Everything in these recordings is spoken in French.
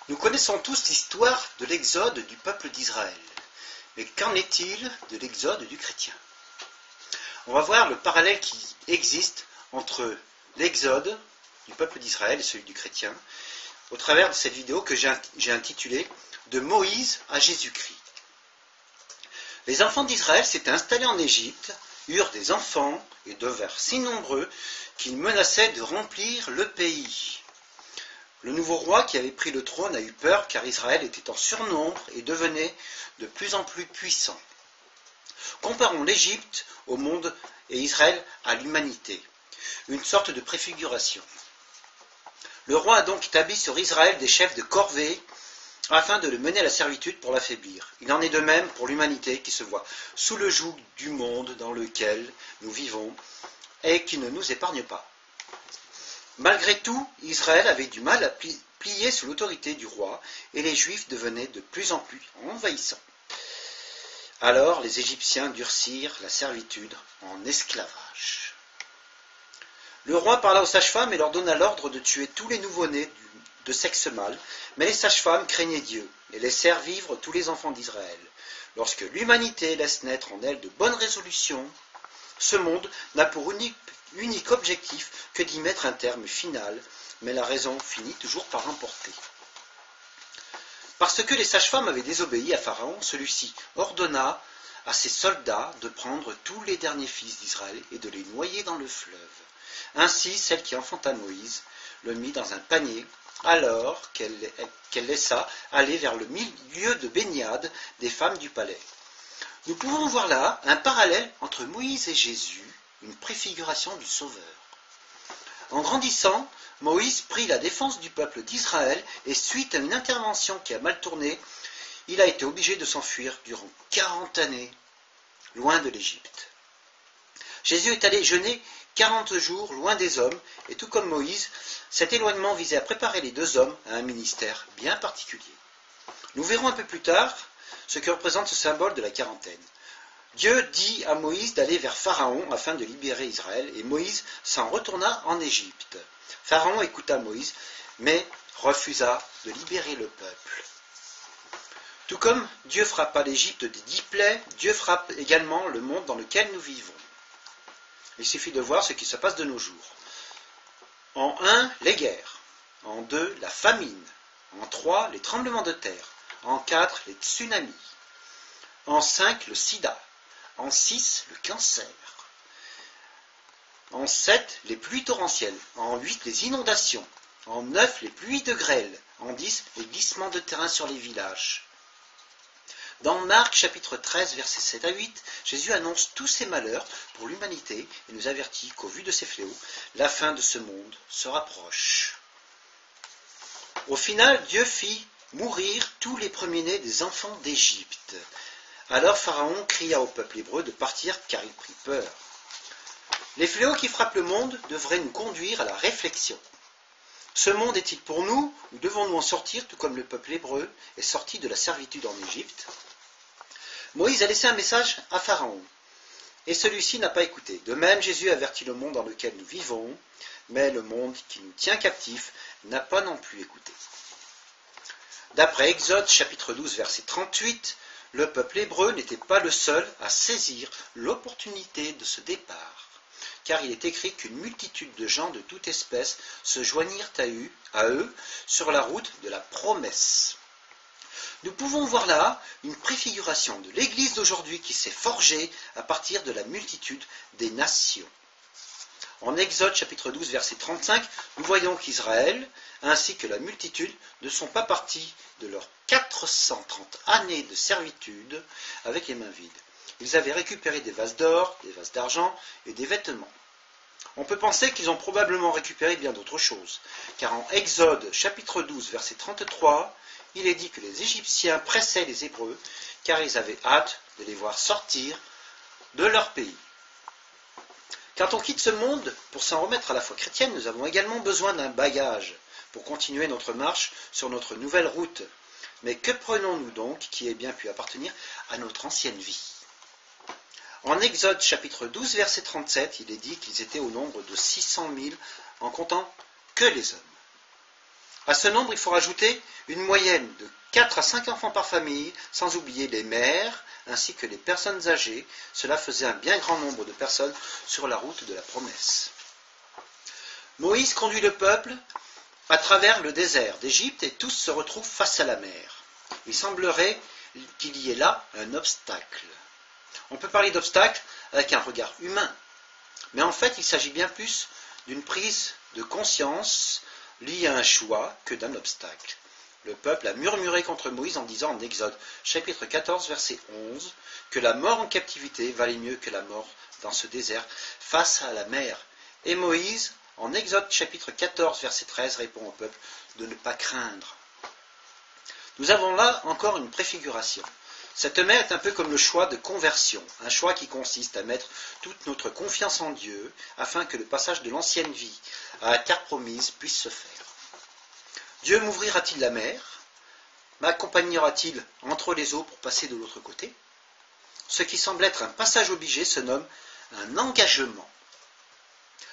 Nous connaissons tous l'histoire de l'exode du peuple d'Israël. Mais qu'en est-il de l'exode du chrétien? On va voir le parallèle qui existe entre l'exode du peuple d'Israël et celui du chrétien au travers de cette vidéo que j'ai intitulée « De Moïse à Jésus-Christ ». Les enfants d'Israël s'étaient installés en Égypte, eurent des enfants et devinrent si nombreux qu'ils menaçaient de remplir le pays. Le nouveau roi qui avait pris le trône a eu peur car Israël était en surnombre et devenait de plus en plus puissant. Comparons l'Égypte au monde et Israël à l'humanité, une sorte de préfiguration. Le roi a donc établi sur Israël des chefs de corvée afin de le mener à la servitude pour l'affaiblir. Il en est de même pour l'humanité qui se voit sous le joug du monde dans lequel nous vivons et qui ne nous épargne pas. Malgré tout, Israël avait du mal à plier sous l'autorité du roi et les Juifs devenaient de plus en plus envahissants. Alors les Égyptiens durcirent la servitude en esclavage. Le roi parla aux sages-femmes et leur donna l'ordre de tuer tous les nouveau-nés de sexe mâle, mais les sages-femmes craignaient Dieu et laissèrent vivre tous les enfants d'Israël. Lorsque l'humanité laisse naître en elle de bonnes résolutions, ce monde n'a pour unique objectif que d'y mettre un terme final, mais la raison finit toujours par l'emporter. Parce que les sages-femmes avaient désobéi à Pharaon, celui-ci ordonna à ses soldats de prendre tous les derniers fils d'Israël et de les noyer dans le fleuve. Ainsi, celle qui enfanta Moïse le mit dans un panier, alors qu'elle laissa aller vers le milieu de baignade des femmes du palais. Nous pouvons voir là un parallèle entre Moïse et Jésus, une préfiguration du Sauveur. En grandissant, Moïse prit la défense du peuple d'Israël et suite à une intervention qui a mal tourné, il a été obligé de s'enfuir durant 40 années, loin de l'Égypte. Jésus est allé jeûner 40 jours loin des hommes et tout comme Moïse, cet éloignement visait à préparer les deux hommes à un ministère bien particulier. Nous verrons un peu plus tard ce que représente ce symbole de la quarantaine. Dieu dit à Moïse d'aller vers Pharaon afin de libérer Israël, et Moïse s'en retourna en Égypte. Pharaon écouta Moïse, mais refusa de libérer le peuple. Tout comme Dieu frappa l'Égypte des 10 plaies, Dieu frappe également le monde dans lequel nous vivons. Il suffit de voir ce qui se passe de nos jours. En 1, les guerres. En 2, la famine. En 3, les tremblements de terre. En 4, les tsunamis. En 5, le sida. En 6, le cancer. En 7, les pluies torrentielles. En 8, les inondations. En 9, les pluies de grêle. En 10, les glissements de terrain sur les villages. Dans Marc chapitre 13, versets 7 à 8, Jésus annonce tous ces malheurs pour l'humanité et nous avertit qu'au vu de ces fléaux, la fin de ce monde se rapproche. Au final, Dieu fit mourir tous les premiers-nés des enfants d'Égypte. Alors Pharaon cria au peuple hébreu de partir car il prit peur. Les fléaux qui frappent le monde devraient nous conduire à la réflexion. Ce monde est-il pour nous ou devons-nous en sortir tout comme le peuple hébreu est sorti de la servitude en Égypte? Moïse a laissé un message à Pharaon et celui-ci n'a pas écouté. De même, Jésus avertit le monde dans lequel nous vivons, mais le monde qui nous tient captifs n'a pas non plus écouté. D'après Exode chapitre 12 verset 38, le peuple hébreu n'était pas le seul à saisir l'opportunité de ce départ, car il est écrit qu'une multitude de gens de toute espèce se joignirent à eux sur la route de la promesse. Nous pouvons voir là une préfiguration de l'Église d'aujourd'hui qui s'est forgée à partir de la multitude des nations. En Exode chapitre 12 verset 35, nous voyons qu'Israël ainsi que la multitude ne sont pas partis de leurs 430 années de servitude avec les mains vides. Ils avaient récupéré des vases d'or, des vases d'argent et des vêtements. On peut penser qu'ils ont probablement récupéré bien d'autres choses, car en Exode chapitre 12 verset 33, il est dit que les Égyptiens pressaient les Hébreux, car ils avaient hâte de les voir sortir de leur pays. Quand on quitte ce monde pour s'en remettre à la foi chrétienne, nous avons également besoin d'un bagage pour continuer notre marche sur notre nouvelle route. Mais que prenons-nous donc qui ait bien pu appartenir à notre ancienne vie? En Exode chapitre 12 verset 37, il est dit qu'ils étaient au nombre de 600 000 en comptant que les hommes. À ce nombre, il faut rajouter une moyenne de 4 à 5 enfants par famille, sans oublier les mères ainsi que les personnes âgées. Cela faisait un bien grand nombre de personnes sur la route de la promesse. Moïse conduit le peuple à travers le désert d'Égypte et tous se retrouvent face à la mer. Il semblerait qu'il y ait là un obstacle. On peut parler d'obstacle avec un regard humain, mais en fait il s'agit bien plus d'une prise de conscience liée à un choix que d'un obstacle. Le peuple a murmuré contre Moïse en disant en Exode chapitre 14 verset 11 que la mort en captivité valait mieux que la mort dans ce désert face à la mer. Et Moïse, en Exode chapitre 14 verset 13, répond au peuple de ne pas craindre. Nous avons là encore une préfiguration. Cette mer est un peu comme le choix de conversion, un choix qui consiste à mettre toute notre confiance en Dieu afin que le passage de l'ancienne vie à la terre promise puisse se faire. Dieu m'ouvrira-t-il la mer? M'accompagnera-t-il entre les eaux pour passer de l'autre côté? Ce qui semble être un passage obligé se nomme un engagement.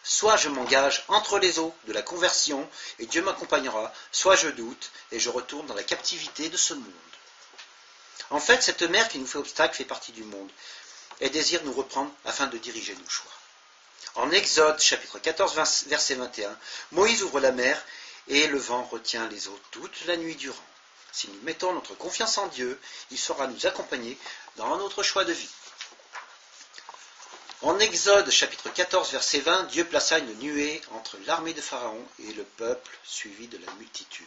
Soit je m'engage entre les eaux de la conversion et Dieu m'accompagnera, soit je doute et je retourne dans la captivité de ce monde. En fait, cette mer qui nous fait obstacle fait partie du monde et désire nous reprendre afin de diriger nos choix. En Exode chapitre 14 verset 21, Moïse ouvre la mer et le vent retient les eaux toute la nuit durant. Si nous mettons notre confiance en Dieu, il saura nous accompagner dans notre choix de vie. En Exode chapitre 14 verset 20, Dieu plaça une nuée entre l'armée de Pharaon et le peuple suivi de la multitude.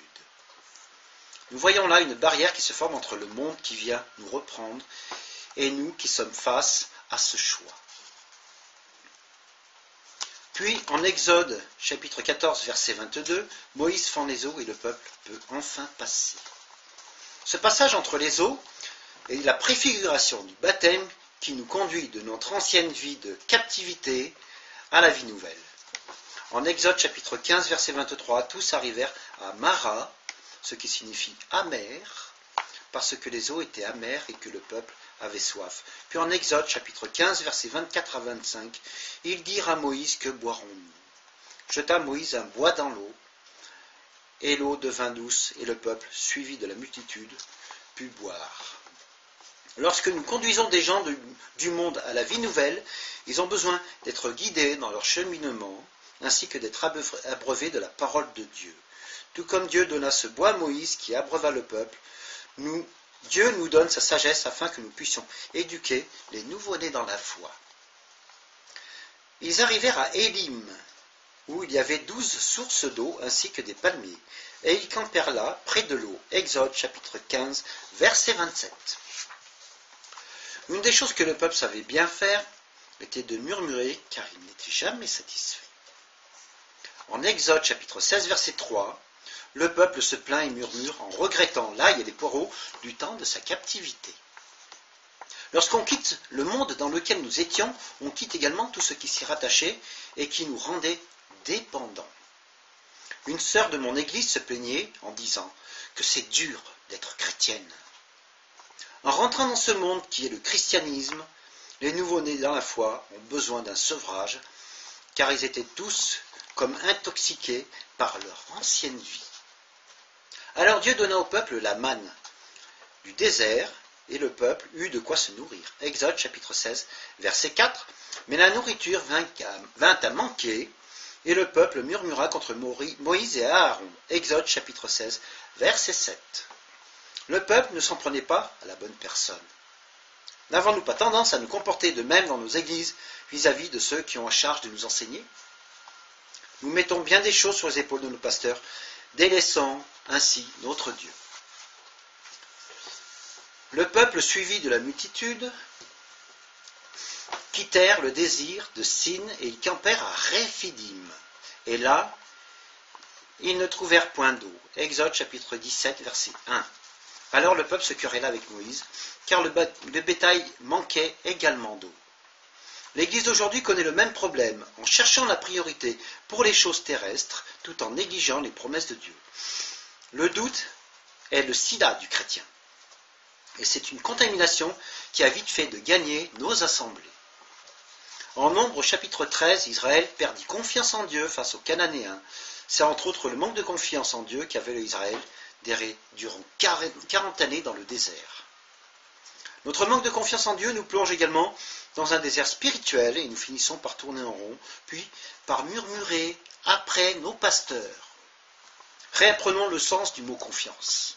Nous voyons là une barrière qui se forme entre le monde qui vient nous reprendre et nous qui sommes face à ce choix. Puis en Exode chapitre 14 verset 22, Moïse fend les eaux et le peuple peut enfin passer. Ce passage entre les eaux est la préfiguration du baptême qui nous conduit de notre ancienne vie de captivité à la vie nouvelle. En Exode chapitre 15 verset 23, tous arrivèrent à Mara, ce qui signifie amer, parce que les eaux étaient amères et que le peuple avait soif. Puis en Exode chapitre 15 versets 24 à 25, ils dirent à Moïse: que boirons-nous? Jeta Moïse un bois dans l'eau, et l'eau devint douce, et le peuple, suivi de la multitude, put boire. Lorsque nous conduisons des gens du monde à la vie nouvelle, ils ont besoin d'être guidés dans leur cheminement, ainsi que d'être abreuvés de la parole de Dieu. Tout comme Dieu donna ce bois à Moïse qui abreuva le peuple, Dieu nous donne sa sagesse afin que nous puissions éduquer les nouveau-nés dans la foi. Ils arrivèrent à Élim, où il y avait 12 sources d'eau ainsi que des palmiers, et ils campèrent là, près de l'eau. Exode chapitre 15, verset 27. Une des choses que le peuple savait bien faire était de murmurer, car il n'était jamais satisfait. En Exode chapitre 16, verset 3, le peuple se plaint et murmure en regrettant l'ail et les poireaux du temps de sa captivité. Lorsqu'on quitte le monde dans lequel nous étions, on quitte également tout ce qui s'y rattachait et qui nous rendait dépendants. Une sœur de mon église se plaignait en disant que c'est dur d'être chrétienne. En rentrant dans ce monde qui est le christianisme, les nouveau-nés dans la foi ont besoin d'un sevrage, car ils étaient tous comme intoxiqués par leur ancienne vie. Alors Dieu donna au peuple la manne du désert, et le peuple eut de quoi se nourrir. Exode chapitre 16, verset 4. Mais la nourriture vint à manquer, et le peuple murmura contre Moïse et Aaron. Exode chapitre 16, verset 7. Le peuple ne s'en prenait pas à la bonne personne. N'avons-nous pas tendance à nous comporter de même dans nos églises vis-à-vis de ceux qui ont en charge de nous enseigner? Nous mettons bien des choses sur les épaules de nos pasteurs, délaissant ainsi notre Dieu. Le peuple suivi de la multitude quittèrent le désir de Sin et ils campèrent à Réphidim. Et là, ils ne trouvèrent point d'eau. Exode chapitre 17, verset 1. Alors le peuple se querella avec Moïse, car le bétail manquait également d'eau. L'Église d'aujourd'hui connaît le même problème, en cherchant la priorité pour les choses terrestres, tout en négligeant les promesses de Dieu. Le doute est le sida du chrétien. Et c'est une contamination qui a vite fait de gagner nos assemblées. En Nombre chapitre 13, Israël perdit confiance en Dieu face aux Cananéens. C'est entre autres le manque de confiance en Dieu qu'avait Israël durant 40 années dans le désert. Notre manque de confiance en Dieu nous plonge également dans un désert spirituel et nous finissons par tourner en rond, puis par murmurer après nos pasteurs. Réapprenons le sens du mot confiance.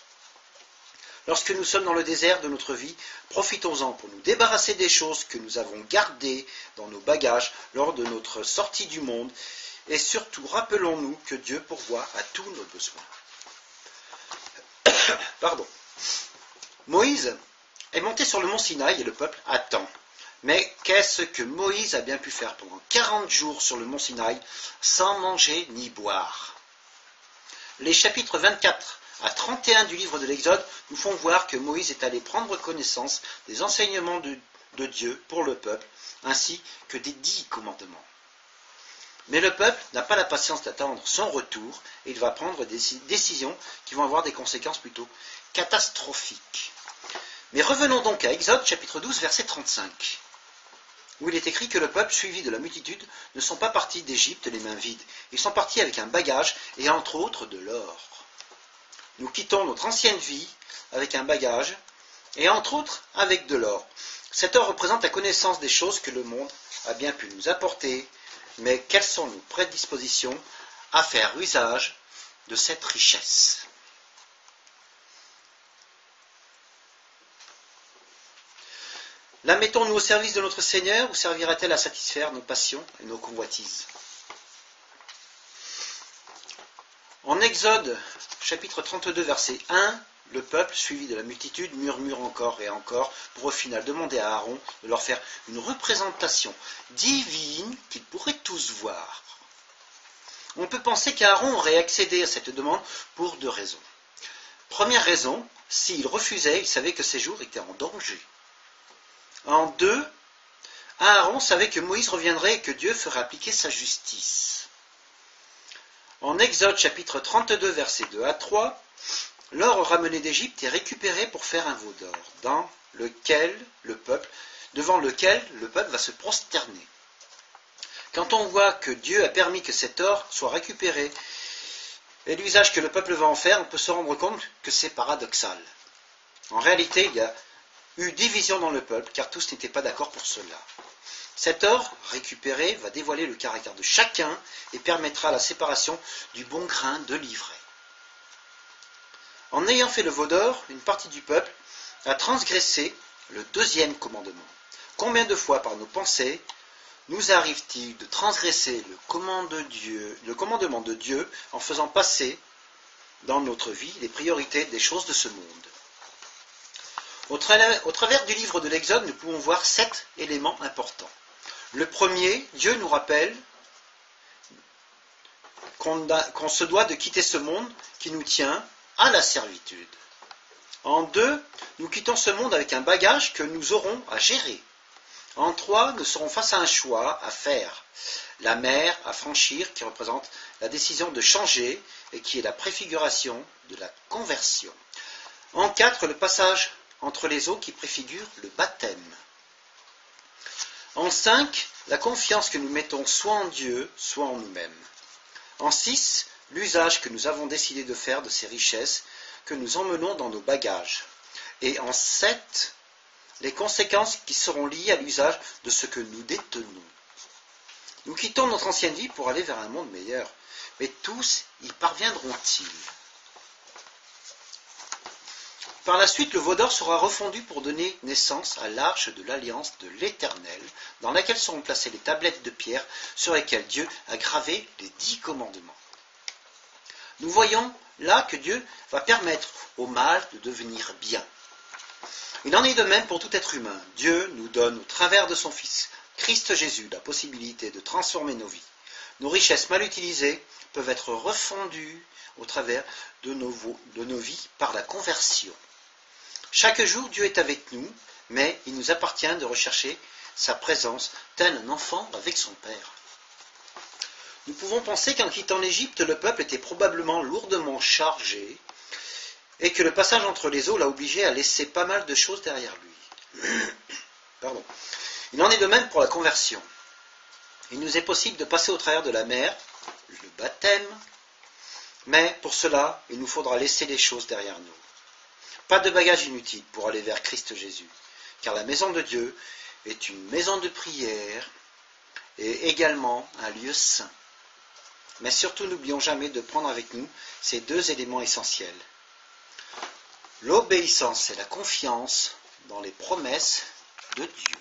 Lorsque nous sommes dans le désert de notre vie, profitons-en pour nous débarrasser des choses que nous avons gardées dans nos bagages lors de notre sortie du monde et surtout rappelons-nous que Dieu pourvoit à tous nos besoins. Moïse est monté sur le mont Sinaï et le peuple attend. Mais qu'est-ce que Moïse a bien pu faire pendant 40 jours sur le mont Sinaï sans manger ni boire? Les chapitres 24 à 31 du livre de l'Exode nous font voir que Moïse est allé prendre connaissance des enseignements de Dieu pour le peuple, ainsi que des 10 commandements. Mais le peuple n'a pas la patience d'attendre son retour et il va prendre des décisions qui vont avoir des conséquences plutôt catastrophiques. Mais revenons donc à Exode chapitre 12 verset 35, où il est écrit que le peuple suivi de la multitude ne sont pas partis d'Égypte les mains vides. Ils sont partis avec un bagage et entre autres de l'or. Nous quittons notre ancienne vie avec un bagage et entre autres avec de l'or. Cet or représente la connaissance des choses que le monde a bien pu nous apporter, mais quelles sont nos prédispositions à faire usage de cette richesse? La mettons-nous au service de notre Seigneur ou servira-t-elle à satisfaire nos passions et nos convoitises? En Exode, chapitre 32, verset 1, le peuple, suivi de la multitude, murmure encore et encore pour au final demander à Aaron de leur faire une représentation divine qu'ils pourraient tous voir. On peut penser qu'Aaron aurait accédé à cette demande pour 2 raisons. Première raison, s'il refusait, il savait que ses jours étaient en danger. En 2, Aaron savait que Moïse reviendrait et que Dieu ferait appliquer sa justice. En Exode chapitre 32, versets 2 à 3, l'or ramené d'Égypte est récupéré pour faire un veau d'or, devant lequel le peuple va se prosterner. Quand on voit que Dieu a permis que cet or soit récupéré et l'usage que le peuple va en faire, on peut se rendre compte que c'est paradoxal. En réalité, il y a eu division dans le peuple, car tous n'étaient pas d'accord pour cela. Cet or récupéré va dévoiler le caractère de chacun et permettra la séparation du bon grain de l'ivraie. En ayant fait le veau d'or, une partie du peuple a transgressé le 2e commandement. Combien de fois par nos pensées nous arrive-t-il de transgresser le commandement de Dieu en faisant passer dans notre vie les priorités des choses de ce monde? Au travers du livre de l'Exode, nous pouvons voir 7 éléments importants. Le premier, Dieu nous rappelle qu'on se doit de quitter ce monde qui nous tient à la servitude. En 2, nous quittons ce monde avec un bagage que nous aurons à gérer. En 3, nous serons face à un choix à faire. La mer à franchir qui représente la décision de changer et qui est la préfiguration de la conversion. En 4, le passage entre les eaux qui préfigure le baptême. En 5, la confiance que nous mettons soit en Dieu, soit en nous-mêmes. En 6, l'usage que nous avons décidé de faire de ces richesses que nous emmenons dans nos bagages. Et en 7, les conséquences qui seront liées à l'usage de ce que nous détenons. Nous quittons notre ancienne vie pour aller vers un monde meilleur. Mais tous y parviendront-ils? Par la suite, le veau d'or sera refondu pour donner naissance à l'arche de l'alliance de l'Éternel, dans laquelle seront placées les tablettes de pierre sur lesquelles Dieu a gravé les 10 commandements. Nous voyons là que Dieu va permettre au mal de devenir bien. Il en est de même pour tout être humain. Dieu nous donne au travers de son Fils, Christ Jésus, la possibilité de transformer nos vies. Nos richesses mal utilisées peuvent être refondues au travers de nos vies par la conversion. Chaque jour, Dieu est avec nous, mais il nous appartient de rechercher sa présence, tel un enfant avec son Père. Nous pouvons penser qu'en quittant l'Égypte, le peuple était probablement lourdement chargé et que le passage entre les eaux l'a obligé à laisser pas mal de choses derrière lui. Il en est de même pour la conversion. Il nous est possible de passer au travers de la mer, le baptême, Mais pour cela, il nous faudra laisser les choses derrière nous. Pas de bagages inutiles pour aller vers Christ Jésus, car la maison de Dieu est une maison de prière et également un lieu saint. Mais surtout, n'oublions jamais de prendre avec nous ces deux éléments essentiels. L'obéissance et la confiance dans les promesses de Dieu.